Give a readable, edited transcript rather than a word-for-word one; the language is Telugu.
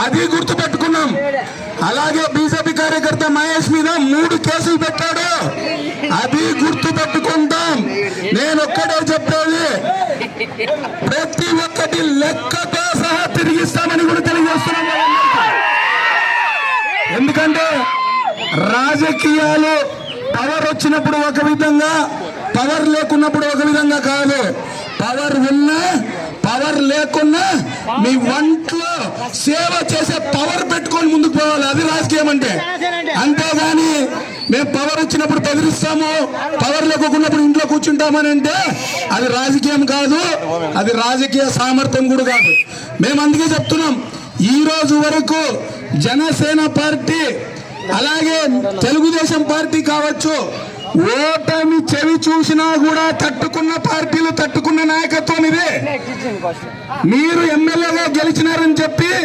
అది గుర్తుపెట్టుకున్నాం. అలాగే బీజేపీ కార్యకర్త మహేష్ మీద 3 కేసులు పెట్టాడు, అది గుర్తుపెట్టుకుంటాం. నేను ఒక్కడే చెప్పేది, ప్రతి ఒక్కటి లెక్కతో సహా తిరిగిస్తామని కూడా తెలియజేస్తున్నాం. ఎందుకంటే రాజకీయాలు పవర్ వచ్చినప్పుడు ఒక విధంగా, పవర్ లేకున్నప్పుడు ఒక విధంగా కాదు. పవర్ ఉన్నా పవర్ లేకున్నా మీ వంట్లో సేవ చేసే పవర్ పెట్టుకొని ముందుకు పోవాలి, అది రాజకీయం అంటే. అంతేగాని మేము పవర్ వచ్చినప్పుడు బెదిరిస్తాము, పవర్ లేకున్నప్పుడు ఇంట్లో కూర్చుంటామని అంటే అది రాజకీయం కాదు, అది రాజకీయ సామర్థ్యం కూడా కాదు. మేము అందుకే చెప్తున్నాం, ఈ రోజు వరకు జనసేన పార్టీ అలాగే తెలుగుదేశం పార్టీ కావచ్చు, ఓటమి చెవి చూసినా కూడా తట్టుకున్న పార్టీలు, తట్టుకున్న నాయకత్వం ఇదే. మీరు ఎమ్మెల్యేగా గెలిచినారని చెప్పి